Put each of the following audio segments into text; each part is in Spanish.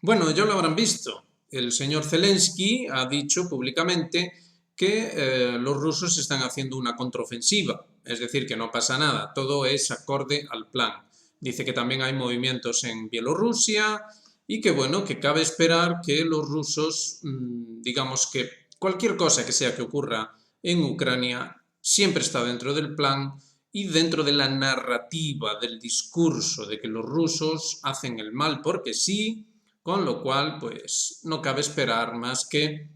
Bueno, ya lo habrán visto. El señor Zelensky ha dicho públicamente que los rusos están haciendo una contraofensiva, es decir, que no pasa nada, todo es acorde al plan. Dice que también hay movimientos en Bielorrusia y que bueno, que cabe esperar que los rusos, digamos que cualquier cosa que sea que ocurra en Ucrania, siempre está dentro del plan y dentro de la narrativa, del discurso de que los rusos hacen el mal porque sí, con lo cual, pues no cabe esperar más que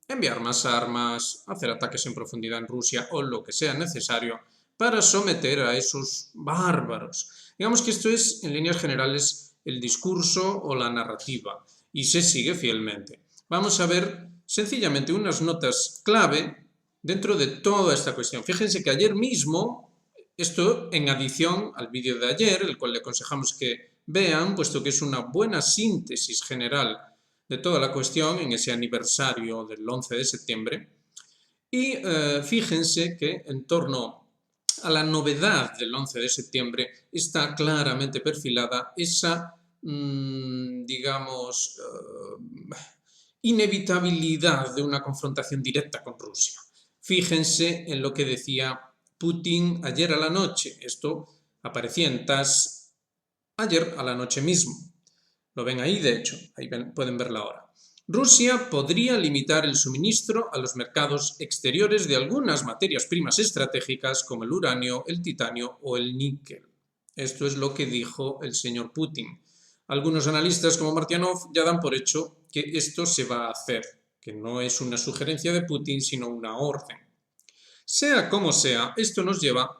enviar más armas, hacer ataques en profundidad en Rusia o lo que sea necesario para someter a esos bárbaros. Digamos que esto es, en líneas generales, el discurso o la narrativa y se sigue fielmente. Vamos a ver sencillamente unas notas clave dentro de toda esta cuestión. Fíjense que ayer mismo, esto en adición al vídeo de ayer, el cual le aconsejamos que vean, puesto que es una buena síntesis general de toda la cuestión en ese aniversario del 11 de septiembre. Y fíjense que en torno a la novedad del 11 de septiembre está claramente perfilada esa, digamos, inevitabilidad de una confrontación directa con Rusia. Fíjense en lo que decía Putin ayer a la noche. Esto aparecía en TASS ayer a la noche mismo. Lo ven ahí, de hecho, ahí pueden verla ahora. Rusia podría limitar el suministro a los mercados exteriores de algunas materias primas estratégicas como el uranio, el titanio o el níquel. Esto es lo que dijo el señor Putin. Algunos analistas como Martianov ya dan por hecho que esto se va a hacer, que no es una sugerencia de Putin, sino una orden. Sea como sea, esto nos lleva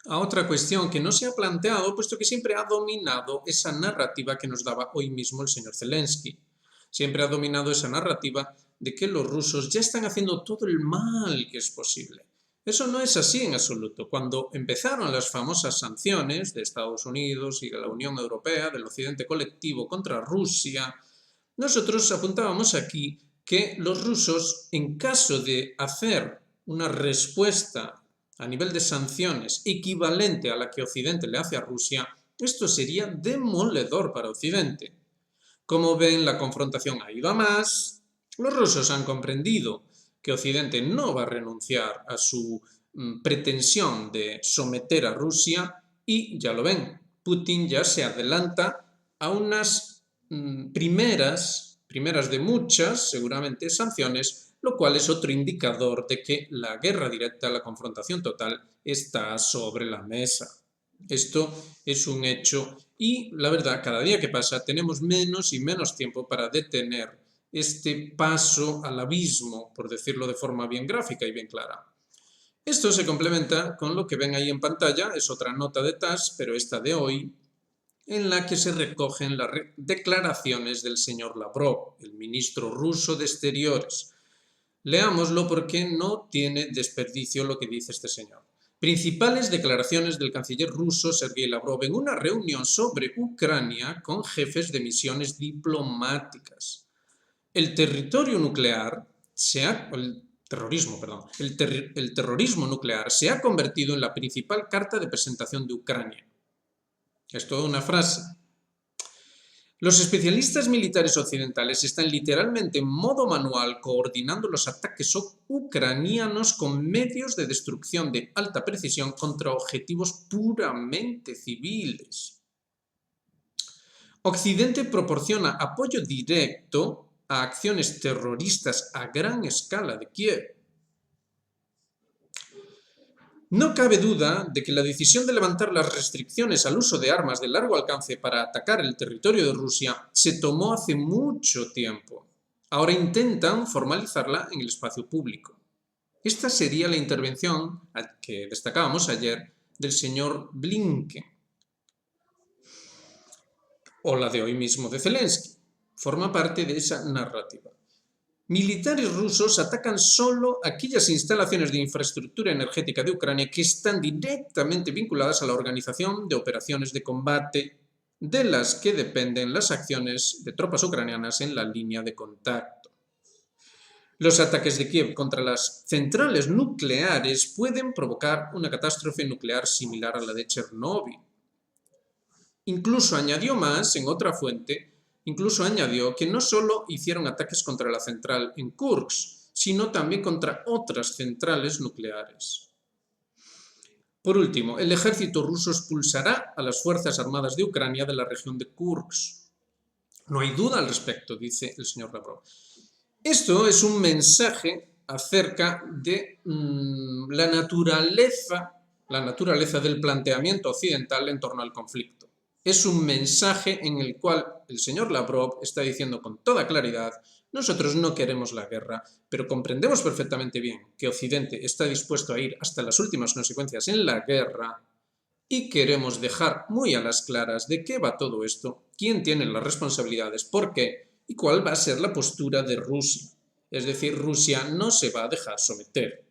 a otra cuestión que no se ha planteado, puesto que siempre ha dominado esa narrativa que nos daba hoy mismo el señor Zelensky. Siempre ha dominado esa narrativa de que los rusos ya están haciendo todo el mal que es posible. Eso no es así en absoluto. Cuando empezaron las famosas sanciones de Estados Unidos y de la Unión Europea, del Occidente colectivo contra Rusia, nosotros apuntábamos aquí que los rusos, en caso de hacer una respuesta a nivel de sanciones equivalente a la que Occidente le hace a Rusia, esto sería demoledor para Occidente. Como ven, la confrontación ha ido a más, los rusos han comprendido que Occidente no va a renunciar a su pretensión de someter a Rusia y, ya lo ven, Putin ya se adelanta a unas primeras de muchas, seguramente, sanciones, lo cual es otro indicador de que la guerra directa, la confrontación total, está sobre la mesa. Esto es un hecho y la verdad, cada día que pasa tenemos menos y menos tiempo para detener este paso al abismo, por decirlo de forma bien gráfica y bien clara. Esto se complementa con lo que ven ahí en pantalla, es otra nota de TASS, pero esta de hoy, en la que se recogen las declaraciones del señor Lavrov, el ministro ruso de Exteriores. Leámoslo porque no tiene desperdicio lo que dice este señor. Principales declaraciones del canciller ruso Sergei Lavrov en una reunión sobre Ucrania con jefes de misiones diplomáticas. El territorio nuclear el terrorismo nuclear se ha convertido en la principal carta de presentación de Ucrania. Es toda una frase. Los especialistas militares occidentales están literalmente en modo manual coordinando los ataques ucranianos con medios de destrucción de alta precisión contra objetivos puramente civiles. Occidente proporciona apoyo directo a acciones terroristas a gran escala de Kiev. No cabe duda de que la decisión de levantar las restricciones al uso de armas de largo alcance para atacar el territorio de Rusia se tomó hace mucho tiempo. Ahora intentan formalizarla en el espacio público. Esta sería la intervención que destacábamos ayer del señor Blinken, o la de hoy mismo de Zelensky. Forma parte de esa narrativa. Militares rusos atacan solo aquellas instalaciones de infraestructura energética de Ucrania que están directamente vinculadas a la organización de operaciones de combate de las que dependen las acciones de tropas ucranianas en la línea de contacto. Los ataques de Kiev contra las centrales nucleares pueden provocar una catástrofe nuclear similar a la de Chernóbil. Incluso añadió más en otra fuente Incluso añadió que no solo hicieron ataques contra la central en Kursk, sino también contra otras centrales nucleares. Por último, el ejército ruso expulsará a las Fuerzas Armadas de Ucrania de la región de Kursk. No hay duda al respecto, dice el señor Lavrov. Esto es un mensaje acerca de la naturaleza del planteamiento occidental en torno al conflicto. Es un mensaje en el cual el señor Lavrov está diciendo con toda claridad: nosotros no queremos la guerra, pero comprendemos perfectamente bien que Occidente está dispuesto a ir hasta las últimas consecuencias en la guerra y queremos dejar muy a las claras de qué va todo esto, quién tiene las responsabilidades, por qué y cuál va a ser la postura de Rusia. Es decir, Rusia no se va a dejar someter.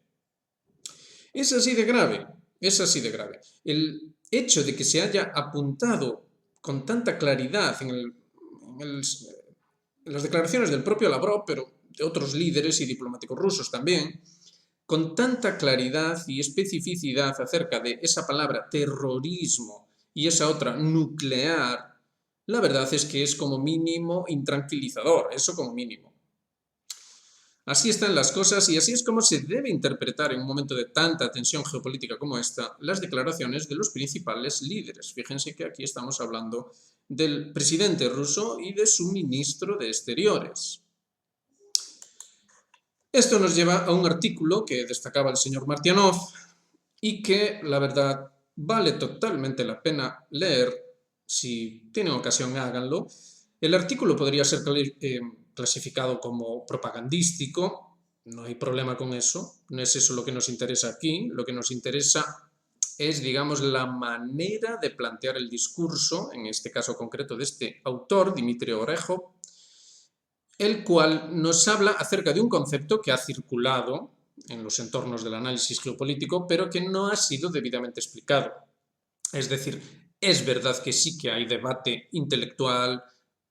Es así de grave, es así de grave. El hecho de que se haya apuntado con tanta claridad en las declaraciones del propio Lavrov, pero de otros líderes y diplomáticos rusos también, con tanta claridad y especificidad acerca de esa palabra terrorismo y esa otra nuclear, la verdad es que es como mínimo intranquilizador, eso como mínimo. Así están las cosas y así es como se debe interpretar en un momento de tanta tensión geopolítica como esta las declaraciones de los principales líderes. Fíjense que aquí estamos hablando del presidente ruso y de su ministro de Exteriores. Esto nos lleva a un artículo que destacaba el señor Martyanov y que, la verdad, vale totalmente la pena leer. Si tienen ocasión, háganlo. El artículo podría ser clasificado como propagandístico, no hay problema con eso, no es eso lo que nos interesa aquí, lo que nos interesa es, digamos, la manera de plantear el discurso, en este caso concreto de este autor, Dmitry Orejov, el cual nos habla acerca de un concepto que ha circulado en los entornos del análisis geopolítico, pero que no ha sido debidamente explicado. Es decir, es verdad que sí que hay debate intelectual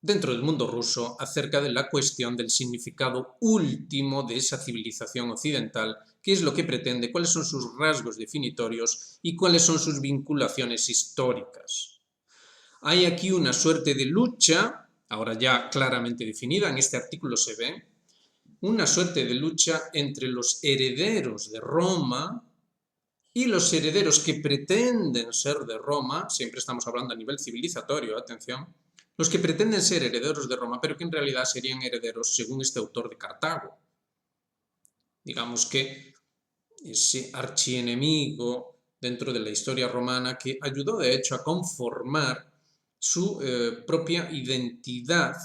dentro del mundo ruso acerca de la cuestión del significado último de esa civilización occidental, qué es lo que pretende, cuáles son sus rasgos definitorios y cuáles son sus vinculaciones históricas. Hay aquí una suerte de lucha, ahora ya claramente definida, en este artículo se ve, una suerte de lucha entre los herederos de Roma y los herederos que pretenden ser de Roma, siempre estamos hablando a nivel civilizatorio, atención, los que pretenden ser herederos de Roma, pero que en realidad serían herederos, según este autor, de Cartago. Digamos que ese archienemigo dentro de la historia romana que ayudó de hecho a conformar su propia identidad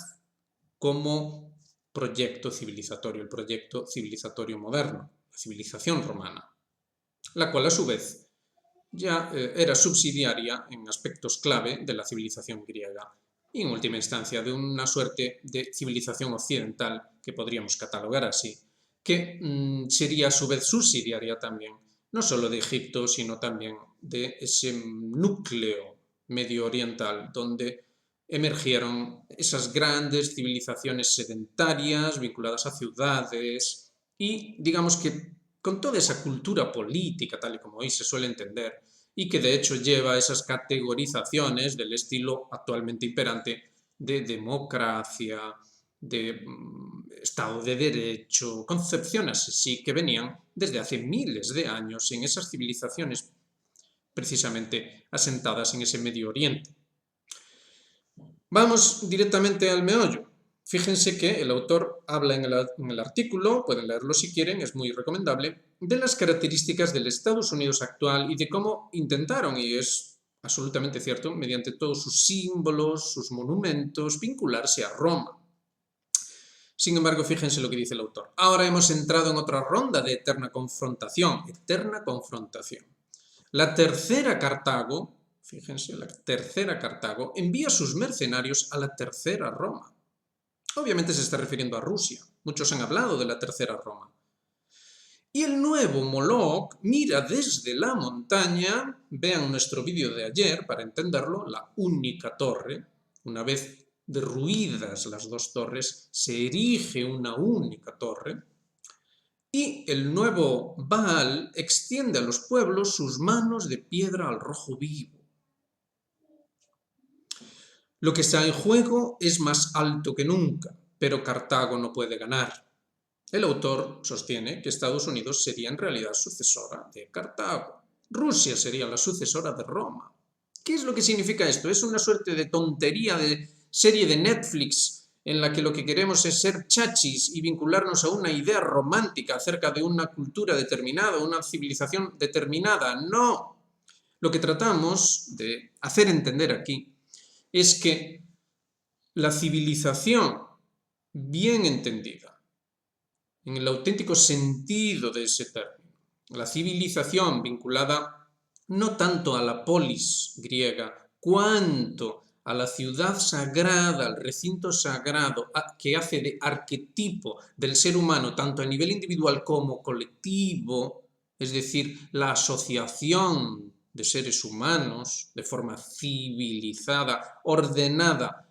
como proyecto civilizatorio, el proyecto civilizatorio moderno, la civilización romana, la cual a su vez ya era subsidiaria en aspectos clave de la civilización griega y en última instancia de una suerte de civilización occidental que podríamos catalogar así, que sería a su vez subsidiaria también, no solo de Egipto, sino también de ese núcleo medio oriental donde emergieron esas grandes civilizaciones sedentarias vinculadas a ciudades y digamos que con toda esa cultura política tal y como hoy se suele entender y que de hecho lleva esas categorizaciones del estilo actualmente imperante de democracia, de Estado de Derecho, concepciones así que venían desde hace miles de años en esas civilizaciones precisamente asentadas en ese Medio Oriente. Vamos directamente al meollo. Fíjense que el autor habla en el artículo, pueden leerlo si quieren, es muy recomendable, de las características del Estados Unidos actual y de cómo intentaron, y es absolutamente cierto, mediante todos sus símbolos, sus monumentos, vincularse a Roma. Sin embargo, fíjense lo que dice el autor. Ahora hemos entrado en otra ronda de eterna confrontación. La tercera Cartago, fíjense, la tercera Cartago envía sus mercenarios a la tercera Roma. Obviamente se está refiriendo a Rusia. Muchos han hablado de la tercera Roma. Y el nuevo Moloch mira desde la montaña, vean nuestro vídeo de ayer para entenderlo, la única torre, una vez derruidas las dos torres, se erige una única torre, y el nuevo Baal extiende a los pueblos sus manos de piedra al rojo vivo. Lo que está en juego es más alto que nunca, pero Cartago no puede ganar. El autor sostiene que Estados Unidos sería en realidad sucesora de Cartago. Rusia sería la sucesora de Roma. ¿Qué es lo que significa esto? Es una suerte de tontería de serie de Netflix en la que lo que queremos es ser chachis y vincularnos a una idea romántica acerca de una cultura determinada, una civilización determinada. No. Lo que tratamos de hacer entender aquí es que la civilización bien entendida, en el auténtico sentido de ese término, la civilización vinculada no tanto a la polis griega, cuanto a la ciudad sagrada, al recinto sagrado, que hace de arquetipo del ser humano, tanto a nivel individual como colectivo, es decir, la asociación de seres humanos de forma civilizada, ordenada,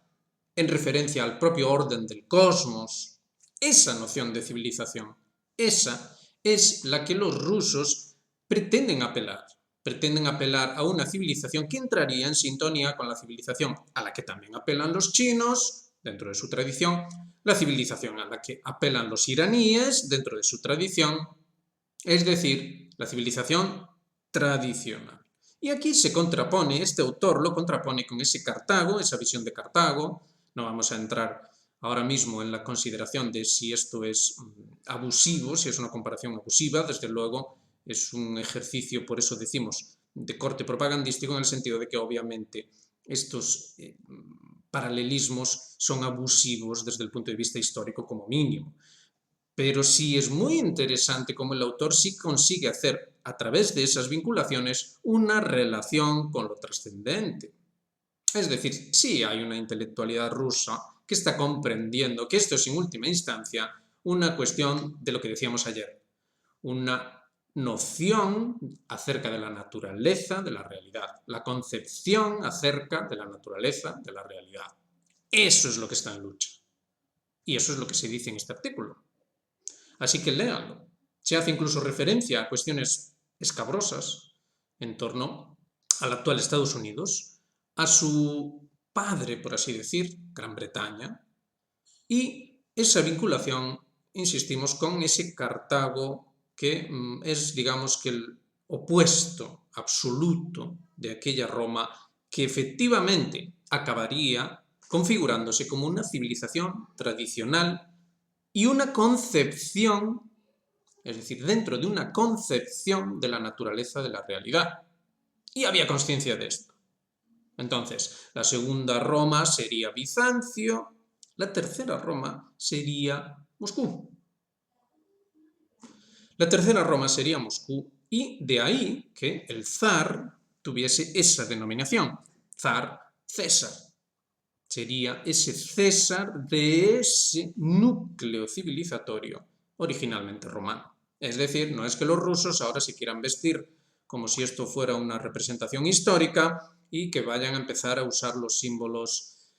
en referencia al propio orden del cosmos. Esa noción de civilización, esa es la que los rusos pretenden apelar. Pretenden apelar a una civilización que entraría en sintonía con la civilización a la que también apelan los chinos, dentro de su tradición, la civilización a la que apelan los iraníes, dentro de su tradición, es decir, la civilización tradicional. Y aquí se contrapone, este autor lo contrapone con ese Cartago, esa visión de Cartago. No vamos a entrar ahora mismo en la consideración de si esto es abusivo, si es una comparación abusiva. Desde luego es un ejercicio, por eso decimos, de corte propagandístico, en el sentido de que obviamente estos paralelismos son abusivos desde el punto de vista histórico como mínimo. Pero sí es muy interesante cómo el autor sí consigue hacer, a través de esas vinculaciones, una relación con lo trascendente. Es decir, sí hay una intelectualidad rusa que está comprendiendo que esto es, en última instancia, una cuestión de lo que decíamos ayer, una noción acerca de la naturaleza de la realidad, la concepción acerca de la naturaleza de la realidad. Eso es lo que está en lucha. Y eso es lo que se dice en este artículo. Así que léanlo. Se hace incluso referencia a cuestiones escabrosas en torno al actual Estados Unidos, a su padre, por así decir, Gran Bretaña, y esa vinculación, insistimos, con ese Cartago que es, digamos, que el opuesto absoluto de aquella Roma que efectivamente acabaría configurándose como una civilización tradicional y una concepción, es decir, dentro de una concepción de la naturaleza de la realidad. Y había conciencia de esto. Entonces, la segunda Roma sería Bizancio, la tercera Roma sería Moscú. La tercera Roma sería Moscú y de ahí que el zar tuviese esa denominación, zar César. Sería ese César de ese núcleo civilizatorio originalmente romano. Es decir, no es que los rusos ahora se quieran vestir como si esto fuera una representación histórica y que vayan a empezar a usar los símbolos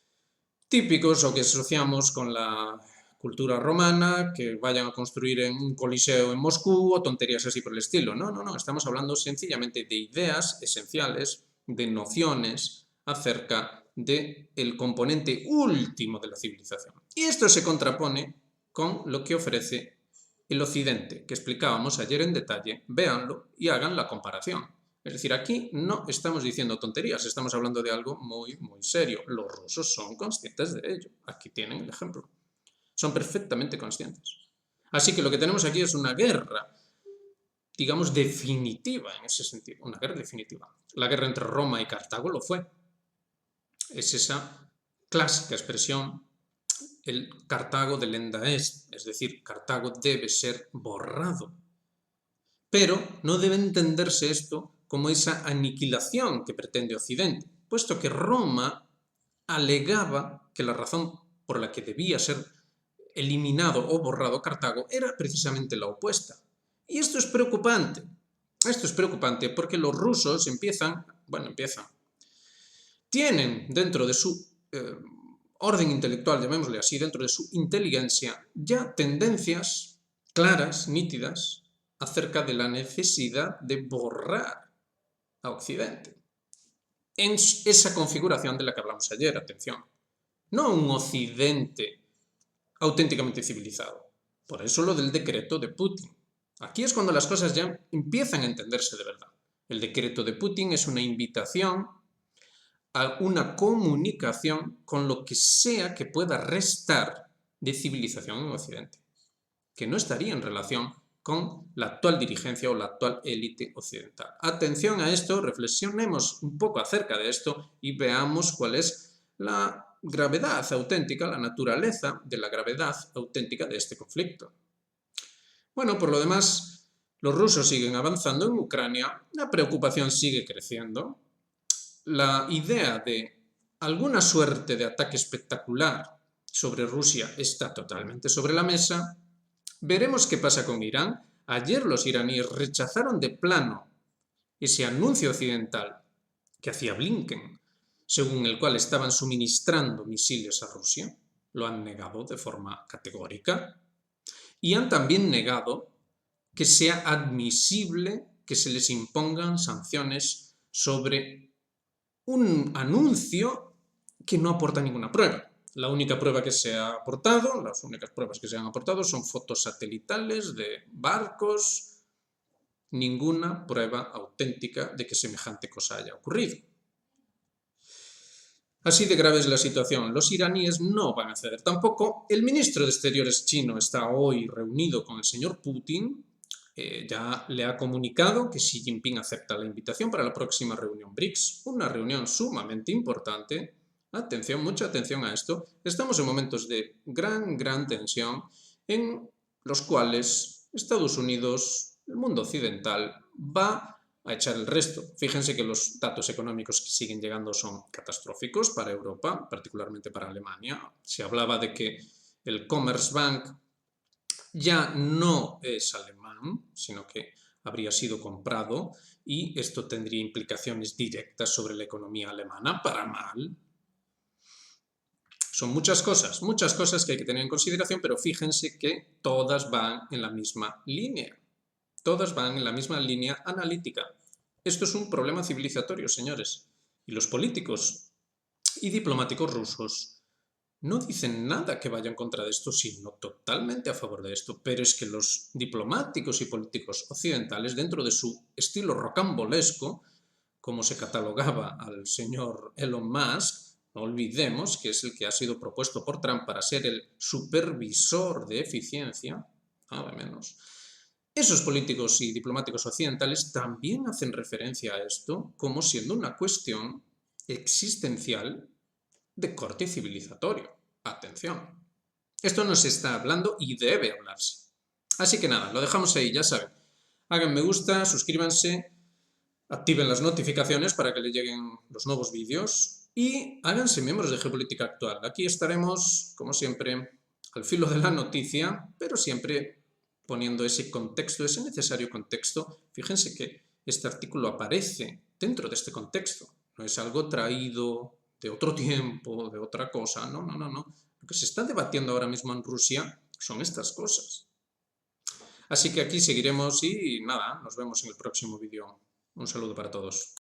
típicos o que asociamos con la cultura romana, que vayan a construir en un coliseo en Moscú o tonterías así por el estilo. No, no, no, estamos hablando sencillamente de ideas esenciales, de nociones acerca del componente último de la civilización. Y esto se contrapone con lo que ofrece el Occidente, que explicábamos ayer en detalle. Véanlo y hagan la comparación. Es decir, aquí no estamos diciendo tonterías, estamos hablando de algo muy, muy serio. Los rusos son conscientes de ello. Aquí tienen el ejemplo. Son perfectamente conscientes. Así que lo que tenemos aquí es una guerra, digamos, definitiva en ese sentido. Una guerra definitiva. La guerra entre Roma y Cartago lo fue. Es esa clásica expresión, el Cartago delenda est, es decir, Cartago debe ser borrado. Pero no debe entenderse esto como esa aniquilación que pretende Occidente, puesto que Roma alegaba que la razón por la que debía ser eliminado o borrado Cartago era precisamente la opuesta. Y esto es preocupante. Esto es preocupante porque los rusos tienen dentro de su orden intelectual, llamémosle así, dentro de su inteligencia, ya tendencias claras, nítidas, acerca de la necesidad de borrar a Occidente. en esa configuración de la que hablamos ayer, atención. No un Occidente auténticamente civilizado. Por eso lo del decreto de Putin. Aquí es cuando las cosas ya empiezan a entenderse de verdad. El decreto de Putin es una invitación a una comunicación con lo que sea que pueda restar de civilización en Occidente, que no estaría en relación con la actual dirigencia o la actual élite occidental. Atención a esto, reflexionemos un poco acerca de esto y veamos cuál es la gravedad auténtica, la naturaleza de la gravedad auténtica de este conflicto. Bueno, por lo demás, los rusos siguen avanzando en Ucrania, la preocupación sigue creciendo, la idea de alguna suerte de ataque espectacular sobre Rusia está totalmente sobre la mesa. Veremos qué pasa con Irán. Ayer los iraníes rechazaron de plano ese anuncio occidental que hacía Blinken, según el cual estaban suministrando misiles a Rusia. Lo han negado de forma categórica. Y han también negado que sea admisible que se les impongan sanciones sobre un anuncio que no aporta ninguna prueba. La única prueba que se ha aportado, las únicas pruebas que se han aportado son fotos satelitales de barcos, ninguna prueba auténtica de que semejante cosa haya ocurrido. Así de grave es la situación. Los iraníes no van a ceder tampoco. El ministro de Exteriores chino está hoy reunido con el señor Putin. Ya le ha comunicado que Xi Jinping acepta la invitación para la próxima reunión BRICS, una reunión sumamente importante. Atención, mucha atención a esto. Estamos en momentos de gran tensión en los cuales Estados Unidos, el mundo occidental, va a echar el resto. Fíjense que los datos económicos que siguen llegando son catastróficos para Europa, particularmente para Alemania. Se hablaba de que el Commerzbank ya no es alemán, sino que habría sido comprado y esto tendría implicaciones directas sobre la economía alemana para mal. Son muchas cosas que hay que tener en consideración, pero fíjense que todas van en la misma línea. Todas van en la misma línea analítica. Esto es un problema civilizatorio, señores. Y los políticos y diplomáticos rusos no dicen nada que vaya en contra de esto, sino totalmente a favor de esto. Pero es que los diplomáticos y políticos occidentales, dentro de su estilo rocambolesco, como se catalogaba al señor Elon Musk, no olvidemos que es el que ha sido propuesto por Trump para ser el supervisor de eficiencia, nada menos. Esos políticos y diplomáticos occidentales también hacen referencia a esto como siendo una cuestión existencial de corte civilizatorio. Atención. Esto no se está hablando y debe hablarse. Así que nada, lo dejamos ahí, ya saben. Hagan me gusta, suscríbanse, activen las notificaciones para que les lleguen los nuevos vídeos y háganse miembros de Geopolítica Actual. Aquí estaremos, como siempre, al filo de la noticia, pero siempre poniendo ese contexto, ese necesario contexto. Fíjense que este artículo aparece dentro de este contexto. No es algo traído de otro tiempo, de otra cosa. No. Lo que se está debatiendo ahora mismo en Rusia son estas cosas. Así que aquí seguiremos y nada, nos vemos en el próximo vídeo. Un saludo para todos.